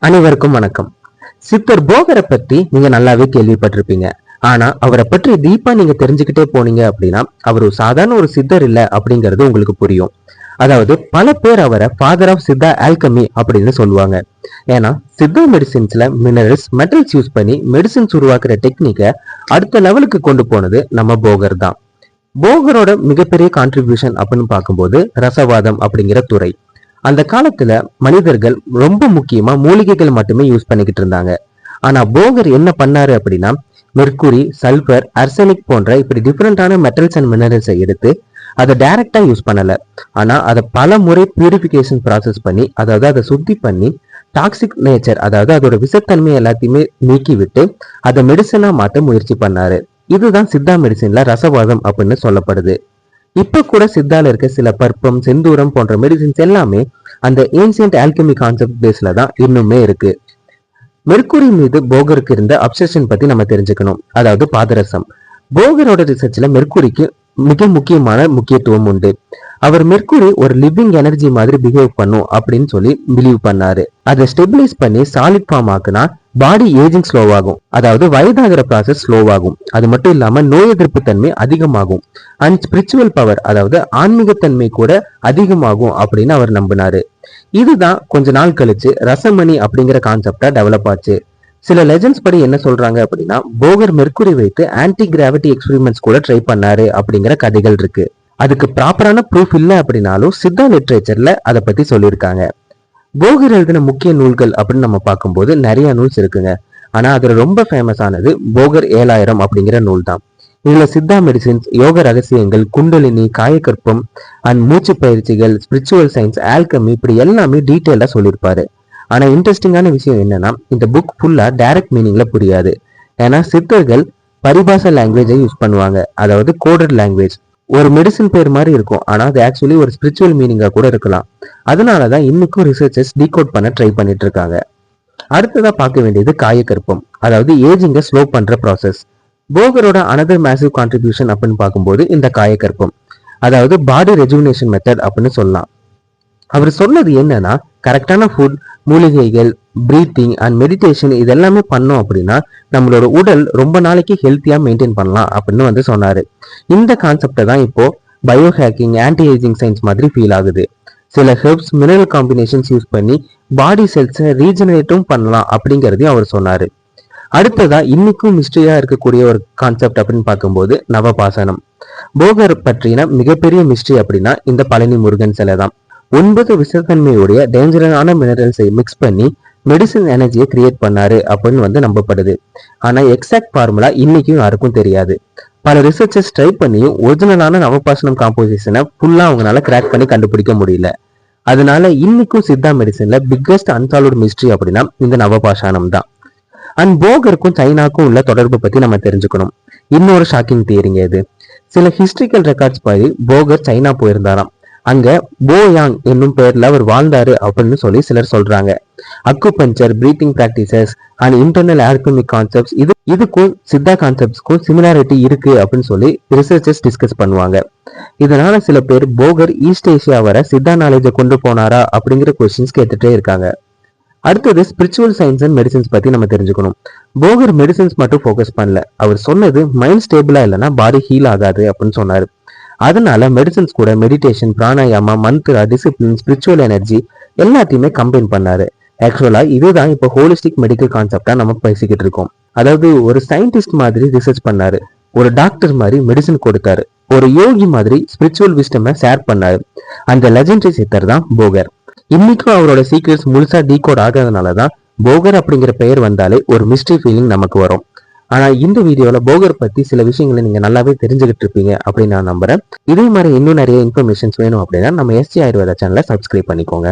அனைவருக்கும் வணக்கம். சித்தர் போகரை பத்தி நீங்க நல்லாவே கேள்விப்பட்டிருப்பீங்க. ஆனா அவரை பற்றி டீப்பா நீங்க தெரிஞ்சுக்கிட்டே போனீங்க அப்படின்னா அவர் சாதாரண ஒரு சித்தர் இல்ல அப்படிங்கிறது உங்களுக்கு புரியும். அதாவது பல பேர் அவரை ஃபாதர் ஆஃப் சித்தா ஆல்கமி அப்படின்னு சொல்லுவாங்க. ஏன்னா சித்தா மெடிசின்ஸ்ல மினரல்ஸ் மெட்டல்ஸ் யூஸ் பண்ணி மெடிசின்ஸ் உருவாக்குற டெக்னிக்கை அடுத்த லெவலுக்கு கொண்டு போனது நம்ம போகர் தான். போகரோட மிகப்பெரிய கான்ட்ரிபியூஷன் அப்படின்னு பார்க்கும்போது ரசவாதம் அப்படிங்கிற துறை. அந்த காலத்துல மனிதர்கள் ரொம்ப முக்கியமா மூலிகைகள் மட்டுமே யூஸ் பண்ணிக்கிட்டு இருந்தாங்க. ஆனா போகர் என்ன பண்ணாரு அப்படின்னா மெர்குரி, சல்பர், அர்சனிக் போன்ற இப்படி டிஃப்ரெண்டான மெட்டல்ஸ் அண்ட் மினரல்ஸை எடுத்து அதை டைரக்டா யூஸ் பண்ணல. ஆனா அதை பல முறை பியூரிபிகேஷன் ப்ராசஸ் பண்ணி, அதாவது அதை சுத்தி பண்ணி டாக்ஸிக் நேச்சர், அதாவது அதோட விஷத்தன்மை எல்லாத்தையுமே நீக்கி விட்டு அதை மெடிசனா மாற்ற முயற்சி பண்ணாரு. இதுதான் சித்தா மெடிசின்ல ரசவாதம் அப்படின்னு சொல்லப்படுது. இப்ப கூட சித்தால இருக்க சில பற்பம், செந்தூரம் போன்ற மெடிசின்ஸ் எல்லாமே அந்த ஏன்சியன்ட் ஆல்கெமி கான்செப்ட் பேஸ்ல தான் இன்னுமே இருக்கு. மெர்குரி மீது போகருக்கு இருந்த அப்சஷன் பத்தி நம்ம தெரிஞ்சுக்கணும். அதாவது பாதரசம். போகரோட ரிசர்ச்ல மெர்குரிக்கு மிக முக்கியமான முக்கியத்துவம் உண்டு. அவர் மெர்குரி ஒரு லிவிங் எனர்ஜி மாதிரி பிஹேவ் பண்ணும் அப்படின்னு சொல்லி பிலீவ் பண்ணாரு. அதை ஸ்டெபிலைஸ் பண்ணி சாலிட் ஃபார்ம் ஆக்குனா பாடி ஏஜிங் ஸ்லோவாகும், அதாவது வயதாகிற ப்ராசஸ் ஸ்லோவாகும். அது மட்டும் இல்லாம நோய் எதிர்ப்பு தன்மை அதிகமாகும். அண்ட் ஸ்பிரிச்சுவல் பவர், அதாவது ஆன்மீகத்தன்மை கூட அதிகமாகும் அப்படின்னு அவர் நம்பினாரு. இதுதான் கொஞ்ச நாள் கழிச்சு ரசமணி அப்படிங்கிற கான்செப்டா டெவலப் ஆச்சு. சில லெஜண்ட்ஸ் படி என்ன சொல்றாங்க அப்படின்னா போகர் மெர்குரி வைத்து ஆன்டி கிராவிட்டி எக்ஸ்பெரிமெண்ட்ஸ் கூட ட்ரை பண்ணாரு அப்படிங்கிற கதைகள் இருக்கு. அதுக்கு ப்ராப்பரான ப்ரூஃப் இல்லை அப்படின்னாலும் சித்தா லிட்ரேச்சர்ல அதை பத்தி சொல்லியிருக்காங்க. போகர் எழுதின முக்கிய நூல்கள் அப்படின்னு நம்ம பார்க்கும்போது நிறைய நூல்ஸ் இருக்குங்க. ஆனா அதுல ரொம்ப ஃபேமஸ் ஆனது போகர் 7000 அப்படிங்கிற நூல் தான். இதுல சித்தா மெடிசின்ஸ், யோக ரகசியங்கள், குண்டலினி, காயக்கற்பம் அண்ட் மூச்சு பயிற்சிகள், ஸ்பிரிச்சுவல் சயின்ஸ், ஆல்கமி இப்படி எல்லாமே டீட்டெயிலா சொல்லியிருப்பாரு. ஆனா இன்ட்ரெஸ்டிங்கான விஷயம் என்னன்னா இந்த புக் ஃபுல்லா டைரக்ட் மீனிங்ல புரியாது. ஏன்னா சித்தர்கள் பரிபாஷா லாங்குவேஜை யூஸ் பண்ணுவாங்க, அதாவது கோடட் லாங்குவேஜ். ஒரு மெடிசின் பேர் மாதிரி இருக்கும், ஆனா அது ஆக்சுவலி ஒரு ஸ்பிரிச்சுவல் மீனிங்கா கூட இருக்கலாம். அதனாலதான் இன்னைக்கும் ரிசர்ச்சர்ஸ் டீகோட் பண்ண ட்ரை பண்ணிட்டு இருக்காங்க. அடுத்ததா பார்க்க வேண்டியது காயக்கற்பம், அதாவது ஏஜிங்க ஸ்லோ பண்ற ப்ராசஸ். போகரோட அனதர் மேசிவ் கான்ட்ரிபியூஷன் அப்படின்னு பார்க்கும்போது இந்த காயக்கற்பம், அதாவது பாடி ரெஜுவினேஷன் மெத்தட் அப்படின்னு சொல்லலாம். அவர் சொன்னது என்னன்னா கரெக்டான ஃபுட், மூலிகைகள், பிரீத்திங் அண்ட் மெடிடேஷன் இதெல்லாமே பண்ணோம் அப்படின்னா நம்மளோட உடல் ரொம்ப நாளைக்கு ஹெல்த்தியா மெயின்டைன் பண்ணலாம் அப்படின்னு சொன்னாரு. இந்த கான்செப்டை தான் இப்போ bio hacking, anti ageing science மாதிரி ஃபீல் ஆகுது. சில ஹெர்ப்ஸ், மினரல் காம்பினேஷன்ஸ் யூஸ் பண்ணி பாடி செல்ஸை ரீஜெனரேட்டும் பண்ணலாம் அப்படிங்கிறதையும் அவர் சொன்னாரு. அடுத்ததா இன்னைக்கும் மிஸ்டரியா இருக்கக்கூடிய ஒரு கான்செப்ட் அப்படின்னு பார்க்கும்போது நவபாசனம். போகர் பற்றின மிகப்பெரிய மிஸ்ட்ரி அப்படின்னா இந்த பழனி முருகன் சிலை தான். 9 விஷத்தன்மையுடைய டேஞ்சரான மினரல்ஸை மிக்ஸ் பண்ணி மெடிசின் எனர்ஜியை கிரியேட் பண்ணாரு அப்படின்னு நம்பப்படுது. ஆனா எக்ஸாக்ட் ஃபார்முலா இன்னைக்கும் யாருக்கும் தெரியாது. பல ரிசர்ச்சர்ஸ் ட்ரை பண்ணியும் ஒரிஜினலான நவபாசனம் காம்போசிஷனை ஃபுல்லா அவங்களால கிராக் பண்ணி கண்டுபிடிக்க முடியல. அதனால இன்னைக்கும் சித்தா மெடிசின்ல பிக்கஸ்ட் அன்சால்வ்டு மிஸ்ட்ரி அப்படின்னா இந்த நவபாஷானம் தான். அண்ட் போகருக்கும் சைனாக்கும் உள்ள தொடர்பு பத்தி நம்ம தெரிஞ்சுக்கணும். இன்னொரு ஷாக்கிங் தியரிங்க இது. சில ஹிஸ்டரிக்கல் ரெக்கார்ட்ஸ் படி போகர் சைனா போயிருந்தாராம். அங்க போயாங் என்னும் பெயர்ல அவர் வாழ்ந்தாரு அப்படின்னு சொல்லி சிலர் சொல்றாங்க. Acupuncture, breathing practices and internal alchemic concepts இதுக்கும் சித்தா கான்செப்ட்ஸ்க்கும் சிமிலாரிட்டி இருக்கு அப்படின்னு சொல்லி ரிசர்ச்சர்ஸ் டிஸ்கஸ் பண்ணுவாங்க. இதனால சில பேர் போகர் ஈஸ்ட் ஏசியா வர சித்தா நாலேஜை கொண்டு போனாரா அப்படிங்கிற கொஸ்டின்ஸ் கேட்டுட்டே இருக்காங்க. அடுத்தது ஸ்பிரிச்சுவல் சயின்ஸ் அண்ட் மெடிசின்ஸ் பத்தி நம்ம தெரிஞ்சுக்கணும். போகர் மெடிசின்ஸ் மட்டும் ஃபோக்கஸ் பண்ணல. அவர் சொன்னது மைண்ட் ஸ்டேபிளா இல்லைன்னா பாடி ஹீல் ஆகாது அப்படின்னு சொன்னாரு. அதனால மெடிசின்ஸ் கூட meditation, pranayama, Mantra, discipline, spiritual energy எல்லாத்தையுமே கம்பைன் பண்ணாரு. ஆக்சுவலா இதுதான் இப்போ ஹோலிஸ்டிக் மெடிக்கல் கான்செப்டா நம்ம பேசிக்கிட்டு இருக்கோம். அதாவது ஒரு சயின்டிஸ்ட் மாதிரி ரிசர்ச் பண்ணாரு, ஒரு டாக்டர் மாதிரி மெடிசின் கொடுத்தாரு, ஒரு யோகி மாதிரி ஸ்பிரிச்சுவல் விஸ்டம் ஷேர் பண்ணாரு. அந்த லெஜெண்டரி சித்தர் தான் போகர். இன்னைக்கும் அவரோட சீக்ரெட்ஸ் முழுசா டீகோட் ஆகாதனாலதான் போகர் அப்படிங்கிற பெயர் வந்தாலே ஒரு மிஸ்ட்ரி ஃபீலிங் நமக்கு வரும். ஆனா இந்த வீடியோல போகர் பத்தி சில விஷயங்களை நீங்க நல்லாவே தெரிஞ்சுக்கிட்டு இருப்பீங்க அப்படின்னு நான் நம்புறேன். இதே மாதிரி இன்னும் நிறைய இன்ஃபர்மேஷன்ஸ் வேணும் அப்படின்னா நம்ம எஸ்ஜி ஆயுர்வேதா சேனலை சப்ஸ்கிரைப் பண்ணிக்கோங்க.